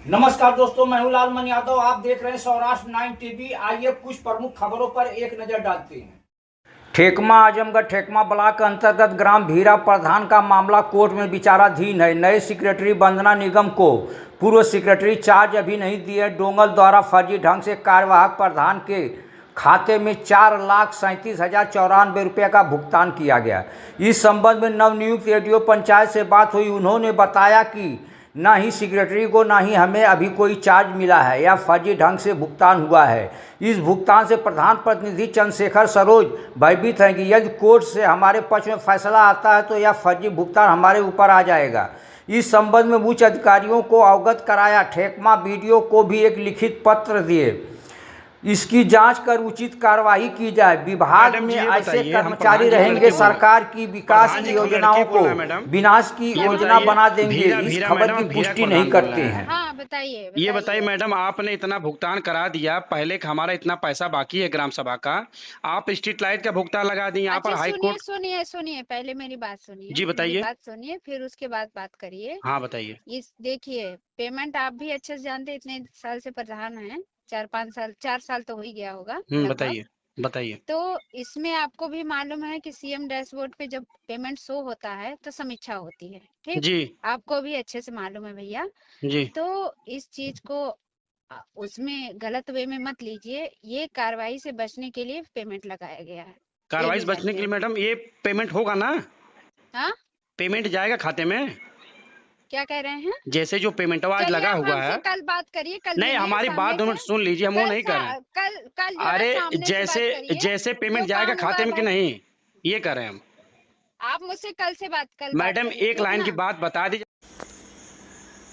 नमस्कार दोस्तों, मैं हूं लालमन यादव। आप देख रहे हैं सौराष्ट्र 9 टीवी। आइए कुछ प्रमुख खबरों पर एक नजर डालते हैं। ठेकमा आजमगढ़ ठेकमा ब्लॉक अंतर्गत ग्राम भीरा प्रधान का मामला कोर्ट में विचाराधीन है। नए सेक्रेटरी वंदना निगम को पूर्व सेक्रेटरी चार्ज अभी नहीं दिए। डोंगल द्वारा फर्जी ढंग से कार्यवाहक प्रधान के खाते में 4,37,094 रुपये का भुगतान किया गया। इस संबंध में नवनियुक्त रेडियो पंचायत से बात हुई। उन्होंने बताया कि ना ही सेक्रेटरी को ना ही हमें अभी कोई चार्ज मिला है या फर्जी ढंग से भुगतान हुआ है। इस भुगतान से प्रधान प्रतिनिधि चंद्रशेखर सरोज भयभीत हैं कि यदि कोर्ट से हमारे पक्ष में फैसला आता है तो यह फर्जी भुगतान हमारे ऊपर आ जाएगा। इस संबंध में उच्च अधिकारियों को अवगत कराया। ठेकमा बीडीओ को भी एक लिखित पत्र दिए। इसकी जांच कर उचित कार्रवाई की जाए। विभाग में ऐसे कर्मचारी रहेंगे सरकार की विकास की योजनाओं को विनाश की योजना बना देंगे। इस खबर की पुष्टि नहीं करते हैं। हाँ बताइए। ये बताइए मैडम, आपने इतना भुगतान करा दिया, पहले का हमारा इतना पैसा बाकी है ग्राम सभा का, आप स्ट्रीट लाइट का भुगतान लगा दी यहाँ पर हाई कोर्ट। सुनिए पहले मेरी बात सुनिए। जी बताइए। बात सुनिए फिर उसके बाद बात करिए। हाँ बताइए। इस देखिए, पेमेंट आप भी अच्छे से जानते, इतने साल से प्रधान हैं, 4 साल तो हो ही गया होगा बताइए बताइए। तो इसमें आपको भी मालूम है कि सीएम डैशबोर्ड पे जब पेमेंट शो होता है तो समीक्षा होती है। ठीक, जी आपको भी अच्छे से मालूम है भैया। जी। तो इस चीज को उसमें गलत वे में मत लीजिए। ये कार्रवाई से बचने के लिए पेमेंट लगाया गया है। कार्रवाई से बचने के लिए मैडम ये पेमेंट होगा ना? हाँ, पेमेंट जाएगा खाते में? क्या कह रहे हैं? जैसे जो पेमेंट आज लगा हुआ है। कल बात करिए। कल नहीं, हमारी बात सुन लीजिए, हम वो नहीं कर रहे हैं। कल अरे जैसे पेमेंट जाएगा खाते में कि नहीं, ये कर रहे हैं हम। आप मुझसे कल मैडम एक लाइन की बात बता दीजिए।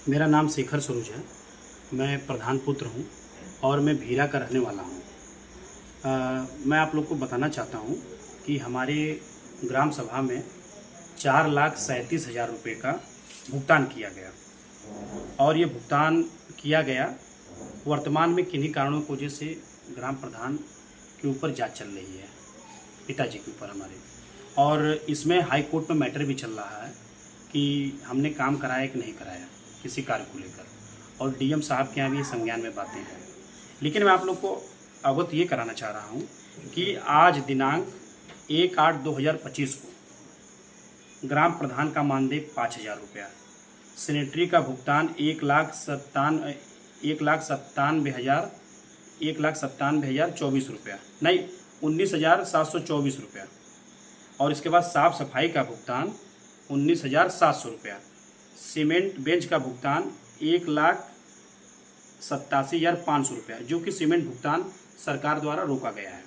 मेरा नाम शेखर सरोज है। मैं प्रधान पुत्र हूँ और मैं भीरा का रहने वाला हूँ। मैं आप लोग को बताना चाहता हूँ कि हमारे ग्राम सभा में 4,37,000 रुपये का भुगतान किया गया और ये भुगतान किया गया वर्तमान में किन्हीं कारणों की वजह से ग्राम प्रधान के ऊपर जांच चल रही है, पिताजी के ऊपर हमारे, और इसमें हाई कोर्ट में मैटर भी चल रहा है कि हमने काम कराया कि नहीं कराया किसी कार्य को लेकर, और डीएम साहब के यहाँ भी ये संज्ञान में बातें हैं। लेकिन मैं आप लोग को अवगत ये कराना चाह रहा हूँ कि आज दिनांक 1/8/2025 को ग्राम प्रधान का मानदेय 5,000 रुपया, सेनेटरी का भुगतान 1,97,024 रुपया, नहीं 19,724 रुपया, और इसके बाद साफ़ सफाई का भुगतान 19,700 रुपया, सीमेंट बेंच का भुगतान 1,87,500 रुपया, जो कि सीमेंट भुगतान सरकार द्वारा रोका गया है।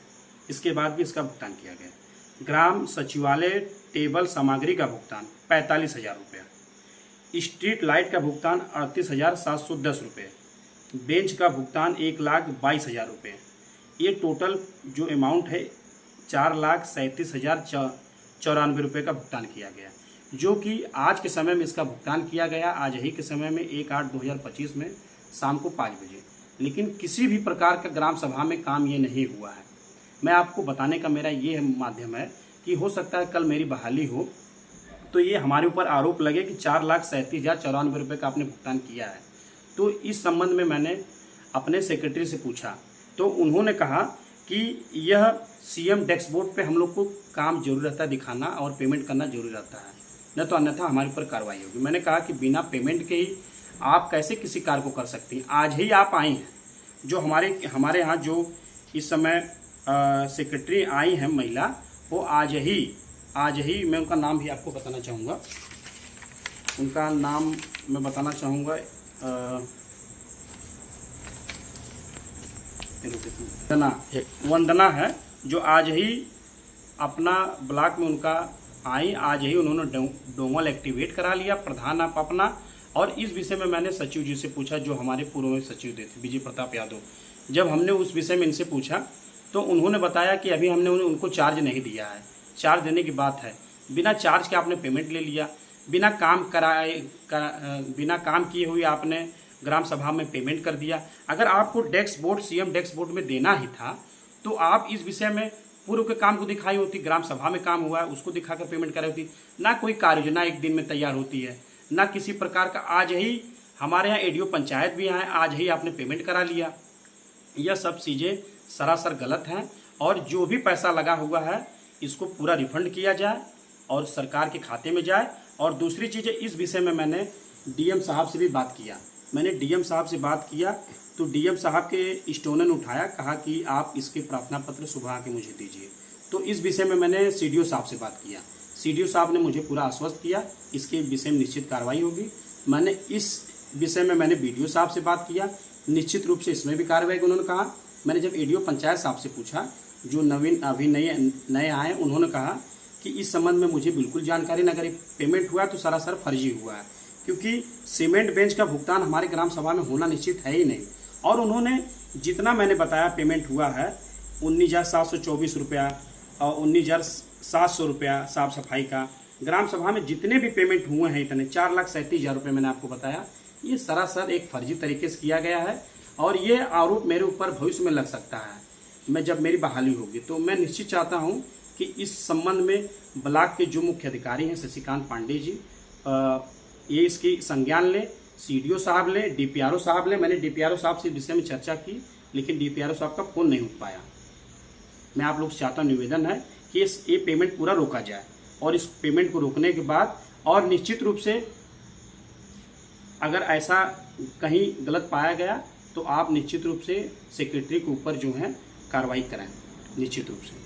इसके बाद भी इसका भुगतान किया गया। ग्राम सचिवालय टेबल सामग्री का भुगतान 45,000 रुपया, स्ट्रीट लाइट का भुगतान 38,710 रुपये, बेंच का भुगतान 1,22,000 रुपये। ये टोटल जो अमाउंट है 4,37,094 रुपये का भुगतान किया गया, जो कि आज के समय में इसका भुगतान किया गया, आज ही के समय में 1/8/2025 में शाम को 5 बजे। लेकिन किसी भी प्रकार का ग्राम सभा में काम ये नहीं हुआ है। मैं आपको बताने का मेरा ये माध्यम है कि हो सकता है कल मेरी बहाली हो तो ये हमारे ऊपर आरोप लगे कि 4,37,094 रुपये का आपने भुगतान किया है। तो इस संबंध में मैंने अपने सेक्रेटरी से पूछा तो उन्होंने कहा कि यह सीएम डैशबोर्ड पे हम लोग को काम जरूर रहता है दिखाना और पेमेंट करना जरूरी रहता है, न तो अन्यथा हमारे ऊपर कार्रवाई होगी। मैंने कहा कि बिना पेमेंट के ही आप कैसे किसी कार्य को कर सकती हैं। आज ही आप आई हैं, जो हमारे यहाँ जो इस समय सेक्रेटरी आई हैं महिला, वो आज ही मैं उनका नाम भी आपको बताना चाहूँगा। उनका नाम मैं बताना चाहूँगा, वंदना है, जो आज ही अपना ब्लॉक में उनका आई। आज ही उन्होंने डोंगल एक्टिवेट करा लिया प्रधान आप अपना। और इस विषय में मैंने सचिव जी से पूछा, जो हमारे पूर्व में सचिव थे विजय प्रताप यादव। जब हमने उस विषय में इनसे पूछा तो उन्होंने बताया कि अभी हमने उनको चार्ज नहीं दिया है। चार्ज देने की बात है, बिना चार्ज के आपने पेमेंट ले लिया, बिना काम किए हुए आपने ग्राम सभा में पेमेंट कर दिया। अगर आपको डैशबोर्ड सीएम डैशबोर्ड में देना ही था तो आप इस विषय में पूर्व के काम को दिखाई होती, ग्राम सभा में काम हुआ है उसको दिखाकर पेमेंट कराई होती। ना कोई कार्य योजना एक दिन में तैयार होती है, ना किसी प्रकार का। आज ही हमारे यहाँ एडीओ पंचायत भी आए, आज ही आपने पेमेंट करा लिया। यह सब चीज़ें सरासर गलत हैं और जो भी पैसा लगा हुआ है इसको पूरा रिफंड किया जाए और सरकार के खाते में जाए। और दूसरी चीज़ है, इस विषय में मैंने डीएम साहब से भी बात किया। मैंने डीएम साहब से बात किया तो डीएम साहब के स्टोनन उठाया, कहा कि आप इसके प्रार्थना पत्र सुबह आके मुझे दीजिए। तो इस विषय में मैंने सीडीओ साहब से बात किया। सीडीओ साहब ने मुझे पूरा आश्वस्त किया इसके विषय में निश्चित कार्रवाई होगी। मैंने इस विषय में मैंने बीडीओ साहब से बात किया, निश्चित रूप से इसमें भी कार्रवाई की उन्होंने कहा। मैंने जब एडीओ पंचायत साहब से पूछा, जो नवीन अभी नए आए, उन्होंने कहा कि इस संबंध में मुझे बिल्कुल जानकारी न करें, पेमेंट हुआ तो सरासर फर्जी हुआ है, क्योंकि सीमेंट बेंच का भुगतान हमारे ग्राम सभा में होना निश्चित है ही नहीं। और उन्होंने जितना मैंने बताया पेमेंट हुआ है 19,724 रुपया और 19,700 रुपया साफ सफाई का, ग्राम सभा में जितने भी पेमेंट हुए हैं इतने 4,37,000 रुपये मैंने आपको बताया, ये सरासर एक फर्जी तरीके से किया गया है। और ये आरोप मेरे ऊपर भविष्य में लग सकता है, मैं जब मेरी बहाली होगी तो मैं निश्चित चाहता हूँ कि इस संबंध में ब्लॉक के जो मुख्य अधिकारी हैं शशिकांत पांडे जी, ये इसकी संज्ञान लें, सीडीओ साहब लें, डीपीआरओ साहब लें। मैंने डीपीआरओ साहब से इस विषय में चर्चा की, लेकिन डीपीआरओ साहब का फ़ोन नहीं उठ पाया। मैं आप लोग से चाहता निवेदन है कि ये पेमेंट पूरा रोका जाए और इस पेमेंट को रोकने के बाद और निश्चित रूप से अगर ऐसा कहीं गलत पाया गया तो आप निश्चित रूप से सेक्रेटरी के ऊपर जो है कार्रवाई कराएं, निश्चित रूप से।